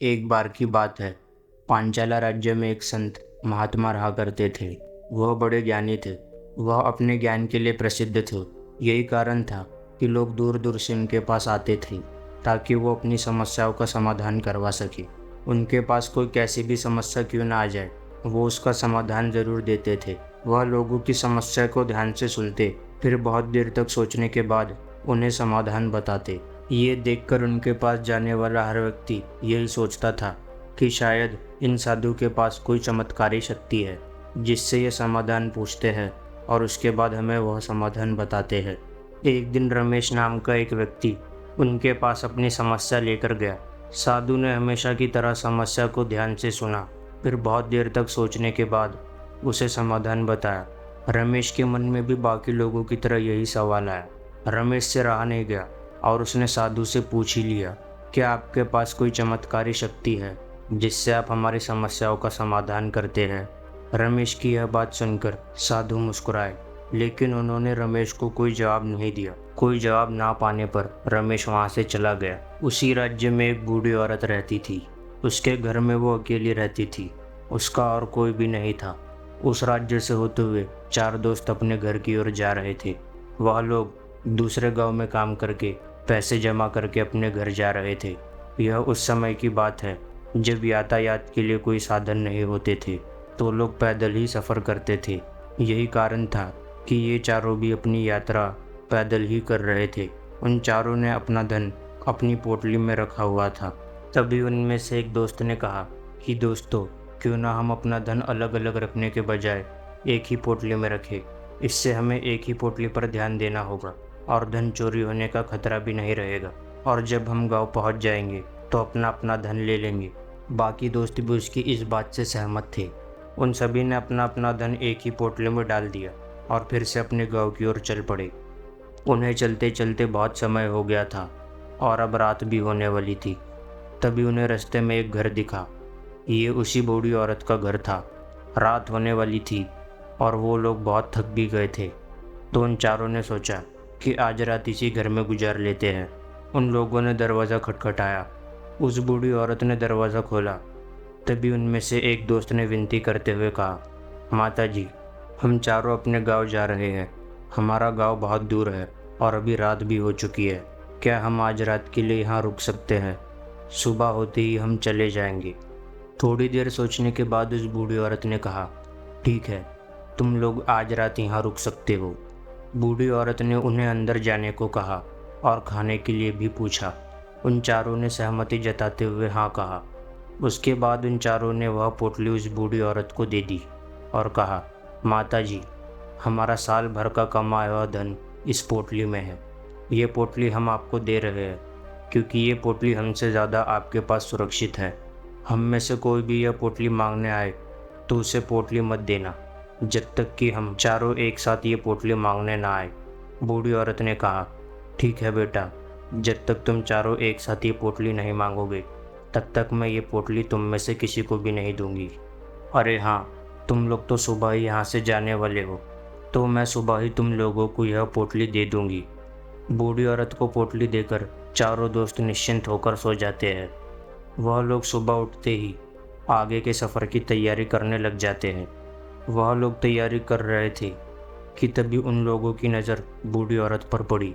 एक बार की बात है। पांचाला राज्य में एक संत महात्मा रहा करते थे। वह बड़े ज्ञानी थे। वह अपने ज्ञान के लिए प्रसिद्ध थे। यही कारण था कि लोग दूर दूर से उनके पास आते थे ताकि वो अपनी समस्याओं का समाधान करवा सके। उनके पास कोई कैसी भी समस्या क्यों ना आ जाए, वो उसका समाधान ज़रूर देते थे। वह लोगों की समस्या को ध्यान से सुनते, फिर बहुत देर तक सोचने के बाद उन्हें समाधान बताते। ये देखकर उनके पास जाने वाला हर व्यक्ति यही सोचता था कि शायद इन साधु के पास कोई चमत्कारी शक्ति है जिससे ये समाधान पूछते हैं और उसके बाद हमें वह समाधान बताते हैं। एक दिन रमेश नाम का एक व्यक्ति उनके पास अपनी समस्या लेकर गया। साधु ने हमेशा की तरह समस्या को ध्यान से सुना, फिर बहुत देर तक सोचने के बाद उसे समाधान बताया। रमेश के मन में भी बाकी लोगों की तरह यही सवाल आया। रमेश से रहा नहीं गया और उसने साधु से पूछ ही लिया, क्या आपके पास कोई चमत्कारी शक्ति है जिससे आप हमारी समस्याओं का समाधान करते हैं? रमेश की यह बात सुनकर साधु मुस्कुराए, लेकिन उन्होंने रमेश को कोई जवाब नहीं दिया। कोई जवाब ना पाने पर रमेश वहाँ से चला गया। उसी राज्य में एक बूढ़ी औरत रहती थी। उसके घर में वो अकेली रहती थी। उसका और कोई भी नहीं था। उस राज्य से होते हुए 4 दोस्त अपने घर की ओर जा रहे थे। वह लोग दूसरे गांव में काम करके पैसे जमा करके अपने घर जा रहे थे। यह उस समय की बात है जब यातायात के लिए कोई साधन नहीं होते थे, तो लोग पैदल ही सफ़र करते थे। यही कारण था कि ये चारों भी अपनी यात्रा पैदल ही कर रहे थे। उन चारों ने अपना धन अपनी पोटली में रखा हुआ था। तभी उनमें से एक दोस्त ने कहा कि दोस्तों, क्यों ना हम अपना धन अलग अलग रखने के बजाय एक ही पोटली में रखें। इससे हमें एक ही पोटली पर ध्यान देना होगा और धन चोरी होने का खतरा भी नहीं रहेगा। और जब हम गांव पहुंच जाएंगे तो अपना अपना धन ले लेंगे। बाकी दोस्त भी उसकी इस बात से सहमत थे। उन सभी ने अपना अपना धन एक ही पोटली में डाल दिया और फिर से अपने गांव की ओर चल पड़े। उन्हें चलते चलते बहुत समय हो गया था और अब रात भी होने वाली थी। तभी उन्हें रास्ते में एक घर दिखा। ये उसी बूढ़ी औरत का घर था। रात होने वाली थी और वो लोग बहुत थक भी गए थे, तो उन चारों ने सोचा कि आज रात इसी घर में गुजार लेते हैं। उन लोगों ने दरवाज़ा खटखटाया। उस बूढ़ी औरत ने दरवाज़ा खोला। तभी उनमें से एक दोस्त ने विनती करते हुए कहा, माता जी, हम चारों अपने गांव जा रहे हैं। हमारा गांव बहुत दूर है और अभी रात भी हो चुकी है। क्या हम आज रात के लिए यहाँ रुक सकते हैं? सुबह होते ही हम चले जाएंगे। थोड़ी देर सोचने के बाद उस बूढ़ी औरत ने कहा, ठीक है, तुम लोग आज रात यहाँ रुक सकते हो। बूढ़ी औरत ने उन्हें अंदर जाने को कहा और खाने के लिए भी पूछा। उन चारों ने सहमति जताते हुए हाँ कहा। उसके बाद उन चारों ने वह पोटली उस बूढ़ी औरत को दे दी और कहा, माता जी, हमारा साल भर का कमाया हुआ धन इस पोटली में है। ये पोटली हम आपको दे रहे हैं क्योंकि ये पोटली हमसे ज़्यादा आपके पास सुरक्षित है। हम में से कोई भी यह पोटली मांगने आए तो उसे पोटली मत देना जब तक कि हम चारों एक साथ ये पोटली मांगने ना आए। बूढ़ी औरत ने कहा, ठीक है बेटा, जब तक तुम चारों एक साथ ये पोटली नहीं मांगोगे तब तक मैं ये पोटली तुम में से किसी को भी नहीं दूंगी। अरे हाँ, तुम लोग तो सुबह ही यहाँ से जाने वाले हो, तो मैं सुबह ही तुम लोगों को यह पोटली दे दूंगी। बूढ़ी औरत को पोटली देकर चारों दोस्त निश्चिंत होकर सो जाते हैं। वह लोग सुबह उठते ही आगे के सफ़र की तैयारी करने लग जाते हैं। वह लोग तैयारी कर रहे थे कि तभी उन लोगों की नज़र बूढ़ी औरत पर पड़ी।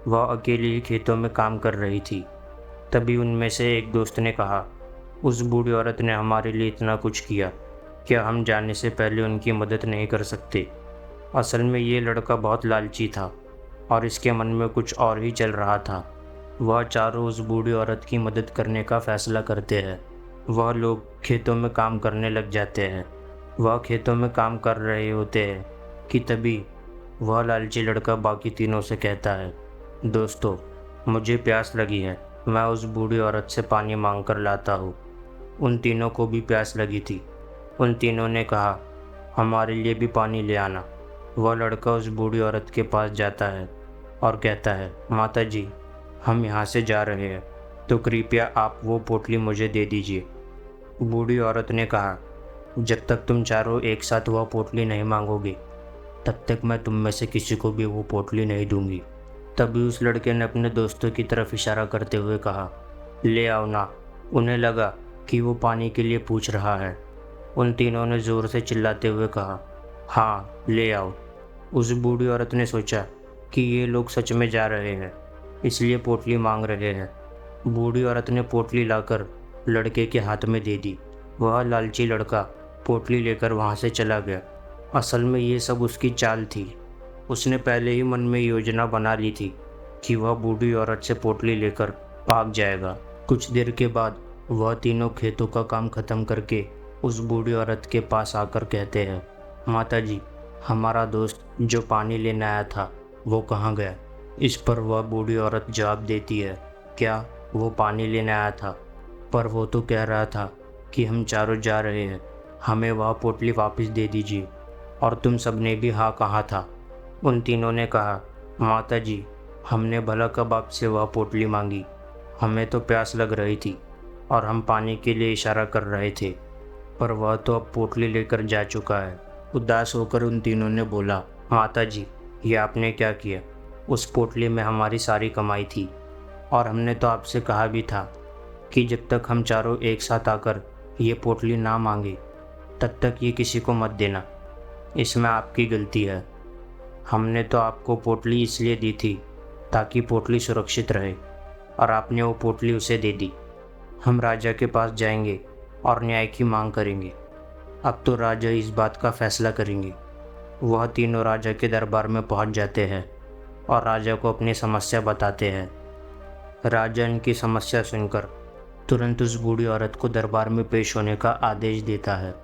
वह अकेली ही खेतों में काम कर रही थी। तभी उनमें से एक दोस्त ने कहा, उस बूढ़ी औरत ने हमारे लिए इतना कुछ किया, क्या हम जाने से पहले उनकी मदद नहीं कर सकते? असल में ये लड़का बहुत लालची था और इसके मन में कुछ और ही चल रहा था। वह चारों उस बूढ़ी औरत की मदद करने का फैसला करते हैं। वह लोग खेतों में काम करने लग जाते हैं। वह खेतों में काम कर रहे होते हैं कि तभी वह लालची लड़का बाकी तीनों से कहता है, दोस्तों, मुझे प्यास लगी है, मैं उस बूढ़ी औरत से पानी मांग कर लाता हूँ। उन तीनों को भी प्यास लगी थी। उन तीनों ने कहा, हमारे लिए भी पानी ले आना। वह लड़का उस बूढ़ी औरत के पास जाता है और कहता है, माता जी, हम यहाँ से जा रहे हैं, तो कृपया आप वो पोटली मुझे दे दीजिए। बूढ़ी औरत ने कहा, जब तक तुम चारों एक साथ वह पोटली नहीं मांगोगे तब तक मैं तुम में से किसी को भी वो पोटली नहीं दूंगी। तभी उस लड़के ने अपने दोस्तों की तरफ इशारा करते हुए कहा, ले आओ ना, उन्हें लगा कि वो पानी के लिए पूछ रहा है। उन तीनों ने ज़ोर से चिल्लाते हुए कहा, हाँ ले आओ। उस बूढ़ी औरत ने सोचा कि ये लोग सच में जा रहे हैं, इसलिए पोटली मांग रहे हैं। बूढ़ी औरत ने पोटली लाकर लड़के के हाथ में दे दी। वह लालची लड़का पोटली लेकर वहाँ से चला गया। असल में ये सब उसकी चाल थी। उसने पहले ही मन में योजना बना ली थी कि वह बूढ़ी औरत से पोटली लेकर भाग जाएगा। कुछ देर के बाद वह तीनों खेतों का काम खत्म करके उस बूढ़ी औरत के पास आकर कहते हैं, माता जी, हमारा दोस्त जो पानी लेने आया था वो कहाँ गया? इस पर वह बूढ़ी औरत जवाब देती है, क्या वो पानी लेने आया था? पर वो तो कह रहा था कि हम चारों जा रहे हैं, हमें वह पोटली वापस दे दीजिए। और तुम सबने भी हाँ कहा था। उन तीनों ने कहा, माता जी, हमने भला कब आपसे वह पोटली मांगी? हमें तो प्यास लग रही थी और हम पानी के लिए इशारा कर रहे थे, पर वह तो अब पोटली लेकर जा चुका है। उदास होकर उन तीनों ने बोला, माता जी, ये आपने क्या किया? उस पोटली में हमारी सारी कमाई थी और हमने तो आपसे कहा भी था कि जब तक हम चारों एक साथ आकर ये पोटली ना मांगे तब तक ये किसी को मत देना। इसमें आपकी गलती है। हमने तो आपको पोटली इसलिए दी थी ताकि पोटली सुरक्षित रहे और आपने वो पोटली उसे दे दी। हम राजा के पास जाएंगे और न्याय की मांग करेंगे। अब तो राजा इस बात का फैसला करेंगे। वह तीनों राजा के दरबार में पहुंच जाते हैं और राजा को अपनी समस्या बताते हैं। राजा इनकी समस्या सुनकर तुरंत उस बूढ़ी औरत को दरबार में पेश होने का आदेश देता है।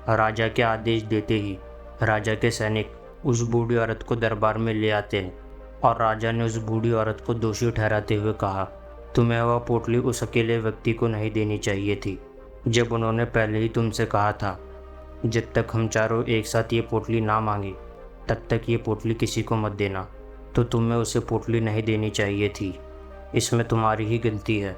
राजा के आदेश देते ही राजा के सैनिक उस बूढ़ी औरत को दरबार में ले आते हैं और राजा ने उस बूढ़ी औरत को दोषी ठहराते हुए कहा, तुम्हें वह पोटली उस अकेले व्यक्ति को नहीं देनी चाहिए थी, जब उन्होंने पहले ही तुमसे कहा था जब तक हम चारों एक साथ ये पोटली ना मांगे तब तक ये पोटली किसी को मत देना। तो तुम्हें उसे पोटली नहीं देनी चाहिए थी। इसमें तुम्हारी ही गलती है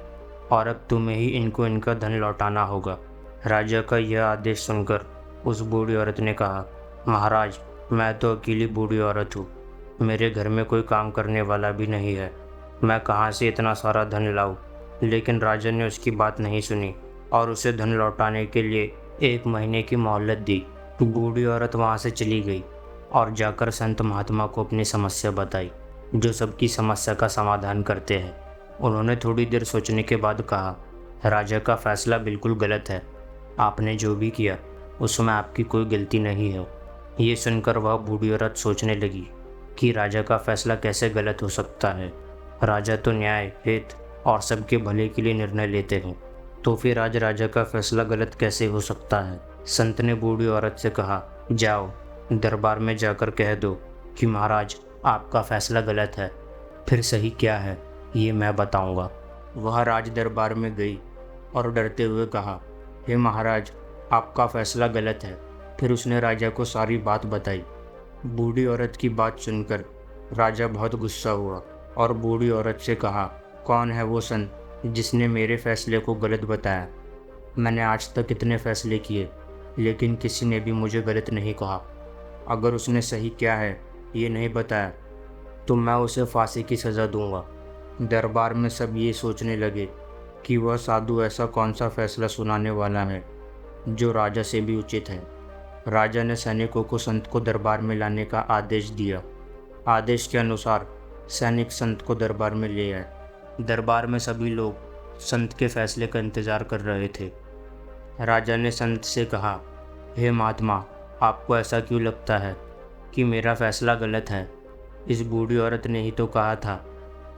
और अब तुम्हें ही इनको इनका धन लौटाना होगा। राजा का यह आदेश सुनकर उस बूढ़ी औरत ने कहा, महाराज, मैं तो अकेली बूढ़ी औरत हूँ, मेरे घर में कोई काम करने वाला भी नहीं है, मैं कहाँ से इतना सारा धन लाऊं? लेकिन राजा ने उसकी बात नहीं सुनी और उसे धन लौटाने के लिए 1 महीने की मोहलत दी। बूढ़ी औरत वहाँ से चली गई और जाकर संत महात्मा को अपनी समस्या बताई, जो सबकी समस्या का समाधान करते हैं। उन्होंने थोड़ी देर सोचने के बाद कहा, राजा का फैसला बिल्कुल गलत है। आपने जो भी किया उसमें आपकी कोई गलती नहीं है। ये सुनकर वह बूढ़ी औरत सोचने लगी कि राजा का फैसला कैसे गलत हो सकता है। राजा तो न्याय, हित और सबके भले के लिए निर्णय लेते हैं, तो फिर आज राजा का फैसला गलत कैसे हो सकता है? संत ने बूढ़ी औरत से कहा, जाओ दरबार में जाकर कह दो कि महाराज, आपका फैसला गलत है। फिर सही क्या है ये मैं बताऊंगा। वह राज दरबार में गई और डरते हुए कहा, हे महाराज, आपका फैसला गलत है। फिर उसने राजा को सारी बात बताई। बूढ़ी औरत की बात सुनकर राजा बहुत गुस्सा हुआ और बूढ़ी औरत से कहा, कौन है वो संत जिसने मेरे फैसले को गलत बताया? मैंने आज तक इतने फैसले किए लेकिन किसी ने भी मुझे गलत नहीं कहा। अगर उसने सही क्या है ये नहीं बताया तो मैं उसे फांसी की सज़ा दूंगा। दरबार में सब ये सोचने लगे कि वह साधु ऐसा कौन सा फैसला सुनाने वाला है जो राजा से भी उचित है। राजा ने सैनिकों को संत को दरबार में लाने का आदेश दिया। आदेश के अनुसार सैनिक संत को दरबार में ले आए। दरबार में सभी लोग संत के फैसले का इंतज़ार कर रहे थे। राजा ने संत से कहा, हे महात्मा, आपको ऐसा क्यों लगता है कि मेरा फैसला गलत है? इस बूढ़ी औरत ने ही तो कहा था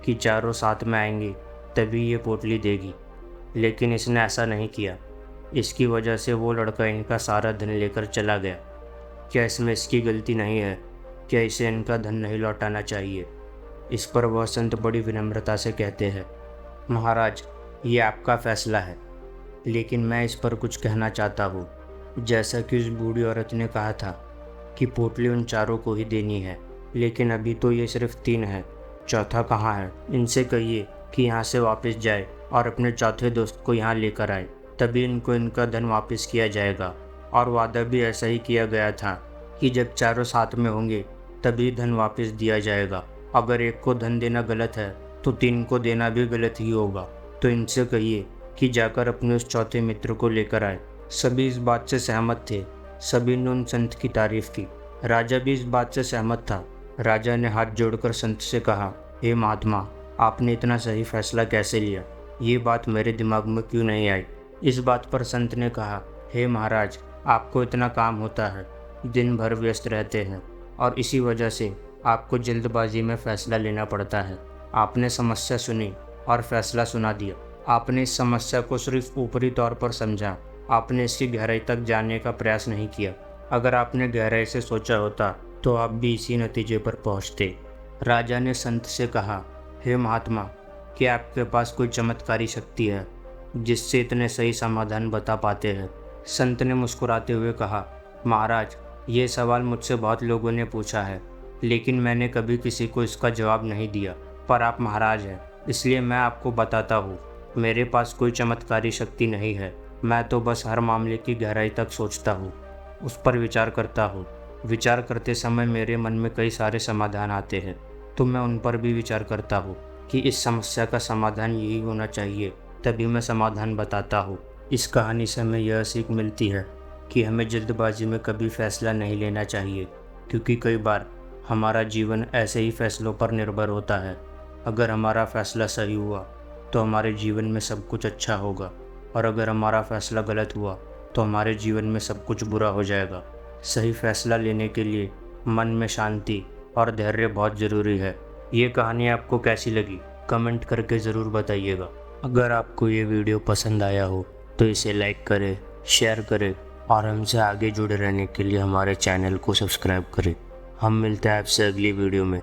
कि चारों साथ में आएंगे तभी ये पोटली देगी, लेकिन इसने ऐसा नहीं किया। इसकी वजह से वो लड़का इनका सारा धन लेकर चला गया। क्या इसमें इसकी गलती नहीं है? क्या इसे इनका धन नहीं लौटाना चाहिए? इस पर वह संत बड़ी विनम्रता से कहते हैं, महाराज, ये आपका फैसला है, लेकिन मैं इस पर कुछ कहना चाहता हूँ। जैसा कि उस बूढ़ी औरत ने कहा था कि पोटली उन चारों को ही देनी है, लेकिन अभी तो ये सिर्फ 3 है, चौथा कहाँ है? इनसे कहिए कि यहाँ से वापस जाए और अपने चौथे दोस्त को यहाँ लेकर आए, तभी इनको इनका धन वापस किया जाएगा। और वादा भी ऐसा ही किया गया था कि जब चारों साथ में होंगे तभी धन वापस दिया जाएगा। अगर एक को धन देना गलत है तो 3 को देना भी गलत ही होगा। तो इनसे कहिए कि जाकर अपने उस चौथे मित्र को लेकर आए। सभी इस बात से सहमत थे। सभी ने उन संत की तारीफ की। राजा भी इस बात से सहमत था। राजा ने हाथ जोड़कर संत से कहा, हे महात्मा, आपने इतना सही फैसला कैसे लिया? ये बात मेरे दिमाग में क्यों नहीं आई? इस बात पर संत ने कहा, हे महाराज, आपको इतना काम होता है, दिन भर व्यस्त रहते हैं और इसी वजह से आपको जल्दबाजी में फैसला लेना पड़ता है। आपने समस्या सुनी और फैसला सुना दिया। आपने इस समस्या को सिर्फ ऊपरी तौर पर समझा। आपने इसकी गहराई तक जानने का प्रयास नहीं किया। अगर आपने गहराई से सोचा होता तो आप भी इसी नतीजे पर पहुंचते। राजा ने संत से कहा, हे महात्मा, क्या आपके पास कोई चमत्कारी शक्ति है जिससे इतने सही समाधान बता पाते हैं? संत ने मुस्कुराते हुए कहा, महाराज, ये सवाल मुझसे बहुत लोगों ने पूछा है, लेकिन मैंने कभी किसी को इसका जवाब नहीं दिया। पर आप महाराज हैं, इसलिए मैं आपको बताता हूँ। मेरे पास कोई चमत्कारी शक्ति नहीं है। मैं तो बस हर मामले की गहराई तक सोचता हूँ, उस पर विचार करता हूँ। विचार करते समय मेरे मन में कई सारे समाधान आते हैं, तो मैं उन पर भी विचार करता हूँ कि इस समस्या का समाधान यही होना चाहिए, तभी मैं समाधान बताता हूँ। इस कहानी से हमें यह सीख मिलती है कि हमें जल्दबाजी में कभी फैसला नहीं लेना चाहिए, क्योंकि कई बार हमारा जीवन ऐसे ही फैसलों पर निर्भर होता है। अगर हमारा फैसला सही हुआ तो हमारे जीवन में सब कुछ अच्छा होगा, और अगर हमारा फैसला गलत हुआ तो हमारे जीवन में सब कुछ बुरा हो जाएगा। सही फैसला लेने के लिए मन में शांति और धैर्य बहुत ज़रूरी है। ये कहानी आपको कैसी लगी, कमेंट करके ज़रूर बताइएगा। अगर आपको ये वीडियो पसंद आया हो तो इसे लाइक करें, शेयर करें और हमसे आगे जुड़े रहने के लिए हमारे चैनल को सब्सक्राइब करें। हम मिलते हैं आपसे अगली वीडियो में।